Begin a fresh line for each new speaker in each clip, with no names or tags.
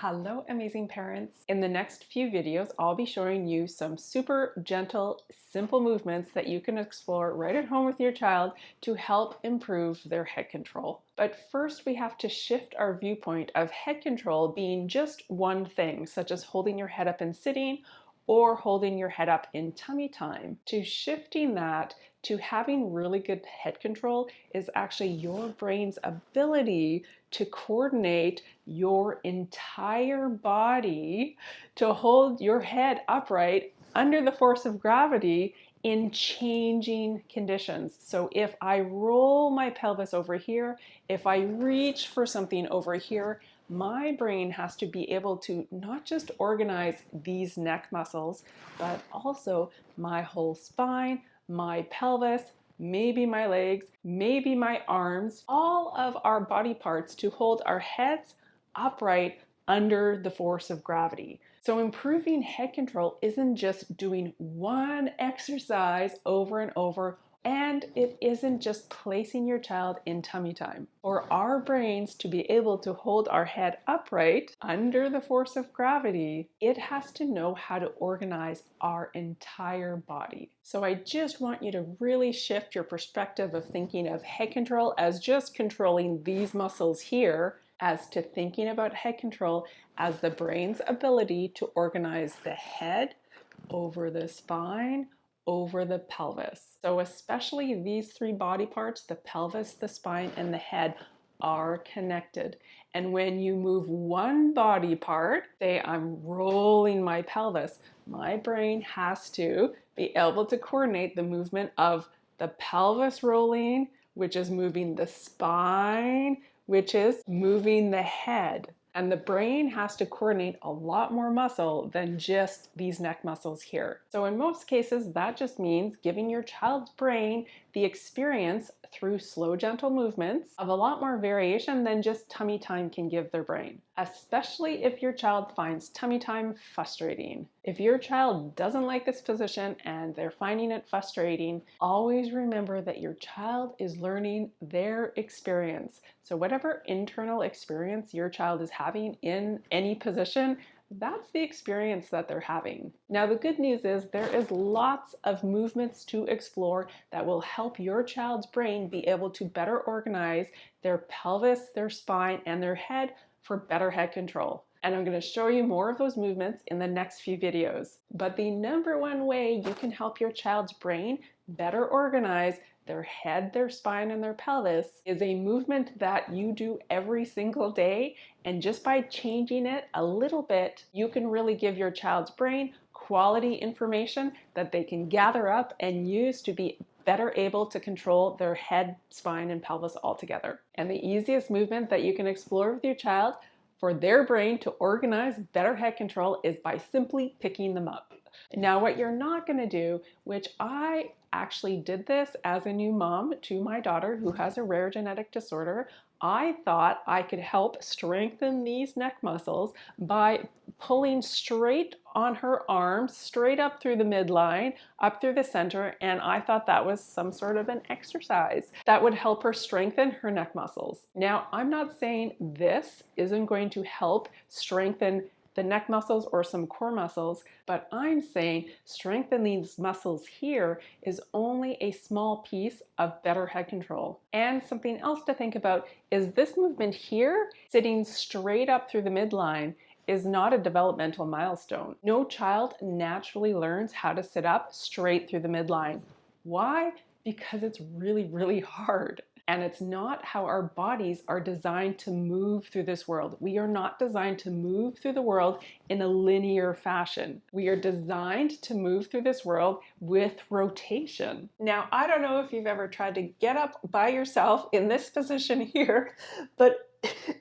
Hello, amazing parents. In the next few videos, I'll be showing you some super gentle, simple movements that you can explore right at home with your child to help improve their head control. But first, we have to shift our viewpoint of head control being just one thing, such as holding your head up and sitting or holding your head up in tummy time. To shifting that to having really good head control is actually your brain's ability to coordinate your entire body to hold your head upright under the force of gravity in changing conditions. So if I roll my pelvis over here, if I reach for something over here, my brain has to be able to not just organize these neck muscles, but also my whole spine, my pelvis, maybe my legs, maybe my arms, all of our body parts to hold our heads upright under the force of gravity. So improving head control isn't just doing one exercise over and over, and it isn't just placing your child in tummy time. For our brains to be able to hold our head upright under the force of gravity, it has to know how to organize our entire body. So I just want you to really shift your perspective of thinking of head control as just controlling these muscles here, as to thinking about head control as the brain's ability to organize the head over the spine, over the pelvis. So especially these three body parts, the pelvis, the spine, and the head, are connected. And when you move one body part, say I'm rolling my pelvis, my brain has to be able to coordinate the movement of the pelvis rolling, which is moving the spine, which is moving the head. And the brain has to coordinate a lot more muscle than just these neck muscles here. So in most cases, that just means giving your child's brain the experience through slow, gentle movements of a lot more variation than just tummy time can give their brain, especially if your child finds tummy time frustrating. If your child doesn't like this position and they're finding it frustrating, always remember that your child is learning their experience. So whatever internal experience your child is having in any position, that's the experience that they're having. Now, the good news is there is lots of movements to explore that will help your child's brain be able to better organize their pelvis, their spine, and their head for better head control. And I'm going to show you more of those movements in the next few videos. But the number one way you can help your child's brain better organize their head, their spine, and their pelvis is a movement that you do every single day. And just by changing it a little bit, you can really give your child's brain quality information that they can gather up and use to be better able to control their head, spine, and pelvis altogether. And the easiest movement that you can explore with your child for their brain to organize better head control is by simply picking them up. Now, what you're not going to do, which I actually did this as a new mom to my daughter who has a rare genetic disorder, I thought I could help strengthen these neck muscles by pulling straight on her arms, straight up through the midline, up through the center, and I thought that was some sort of an exercise that would help her strengthen her neck muscles. Now, I'm not saying this isn't going to help strengthen the neck muscles or some core muscles, but I'm saying strengthen these muscles here is only a small piece of better head control. And something else to think about is this movement here, sitting straight up through the midline, is not a developmental milestone. No child naturally learns how to sit up straight through the midline. Why? Because it's really, really hard. And it's not how our bodies are designed to move through this world. We are not designed to move through the world in a linear fashion. We are designed to move through this world with rotation. Now, I don't know if you've ever tried to get up by yourself in this position here, but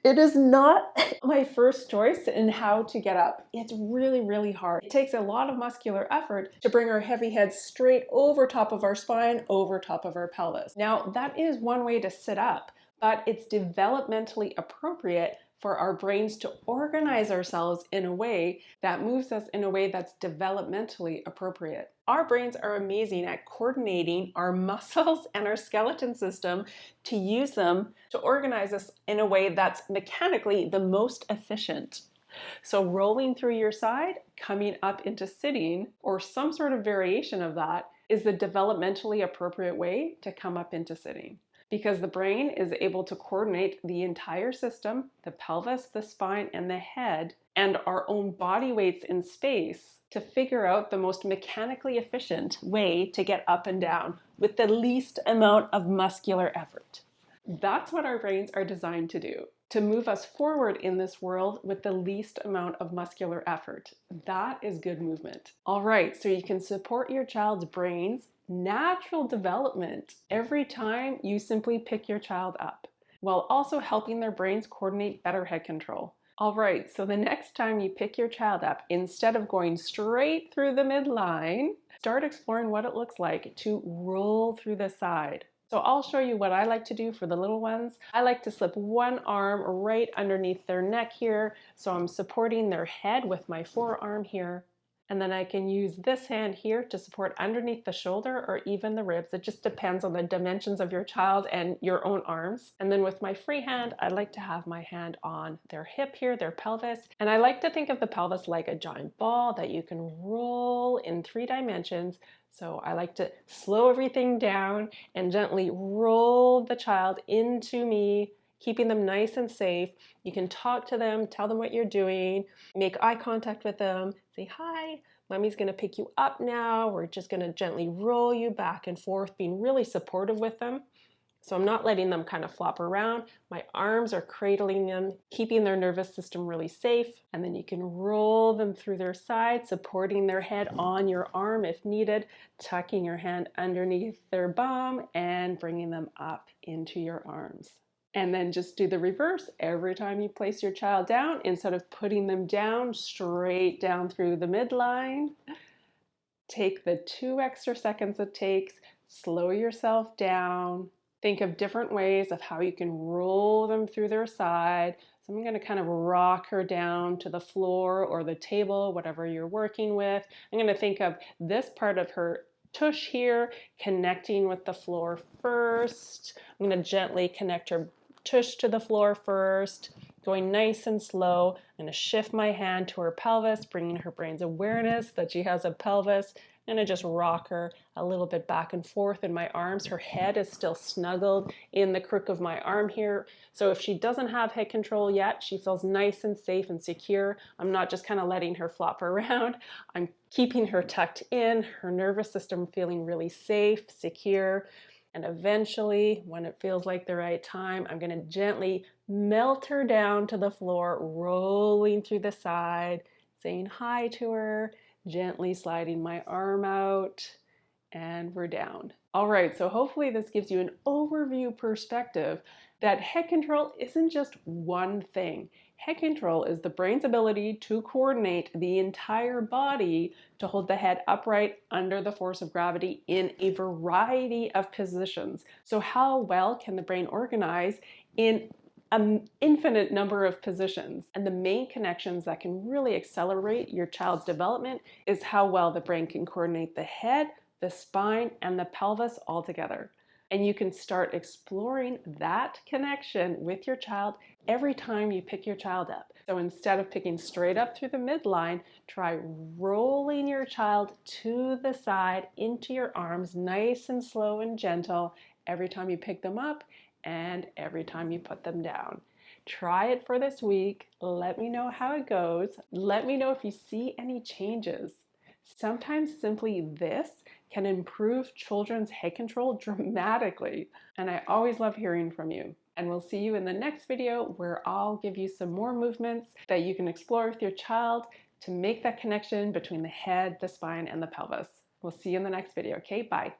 it is not my first choice in how to get up. It's really, really hard. It takes a lot of muscular effort to bring our heavy head straight over top of our spine, over top of our pelvis. Now, that is one way to sit up, but it's developmentally appropriate for our brains to organize ourselves in a way that moves us in a way that's developmentally appropriate. Our brains are amazing at coordinating our muscles and our skeleton system to use them to organize us in a way that's mechanically the most efficient. So rolling through your side, coming up into sitting, or some sort of variation of that, is the developmentally appropriate way to come up into sitting. Because the brain is able to coordinate the entire system, the pelvis, the spine, and the head, and our own body weights in space to figure out the most mechanically efficient way to get up and down with the least amount of muscular effort. That's what our brains are designed to do, to move us forward in this world with the least amount of muscular effort. That is good movement. All right, so you can support your child's brain's natural development every time you simply pick your child up, while also helping their brains coordinate better head control. All right, so the next time you pick your child up, instead of going straight through the midline, start exploring what it looks like to roll through the side. So I'll show you what I like to do for the little ones. I like to slip one arm right underneath their neck here, so I'm supporting their head with my forearm here. And then I can use this hand here to support underneath the shoulder or even the ribs. It just depends on the dimensions of your child and your own arms. And then with my free hand, I like to have my hand on their hip here, their pelvis. And I like to think of the pelvis like a giant ball that you can roll in 3 dimensions. So I like to slow everything down and gently roll the child into me, keeping them nice and safe. You can talk to them, tell them what you're doing, make eye contact with them, say, hi, mommy's gonna pick you up now. We're just gonna gently roll you back and forth, being really supportive with them. So I'm not letting them kind of flop around. My arms are cradling them, keeping their nervous system really safe. And then you can roll them through their side, supporting their head on your arm if needed, tucking your hand underneath their bum and bringing them up into your arms. And then just do the reverse. Every time you place your child down, instead of putting them down straight down through the midline, take the 2 extra seconds it takes, slow yourself down. Think of different ways of how you can roll them through their side. So I'm going to kind of rock her down to the floor or the table, whatever you're working with. I'm going to think of this part of her tush here connecting with the floor first. I'm going to gently connect her tush to the floor first, going nice and slow. I'm going to shift my hand to her pelvis, bringing her brain's awareness that she has a pelvis. I'm going to just rock her a little bit back and forth in my arms. Her head is still snuggled in the crook of my arm here. So if she doesn't have head control yet, she feels nice and safe and secure. I'm not just kind of letting her flop around. I'm keeping her tucked in, her nervous system feeling really safe, secure. And eventually, when it feels like the right time, I'm going to gently melt her down to the floor, rolling through the side, saying hi to her, gently sliding my arm out, and we're down. All right, so hopefully this gives you an overview perspective that head control isn't just one thing. Head control is the brain's ability to coordinate the entire body to hold the head upright under the force of gravity in a variety of positions. So how well can the brain organize in an infinite number of positions? And the main connections that can really accelerate your child's development is how well the brain can coordinate the head, the spine, and the pelvis all together. And you can start exploring that connection with your child every time you pick your child up. So instead of picking straight up through the midline, try rolling your child to the side into your arms, nice and slow and gentle, every time you pick them up and every time you put them down. Try it for this week. Let me know how it goes. Let me know if you see any changes. Sometimes simply this can improve children's head control dramatically. And I always love hearing from you. And we'll see you in the next video where I'll give you some more movements that you can explore with your child to make that connection between the head, the spine, and the pelvis. We'll see you in the next video. Okay, bye.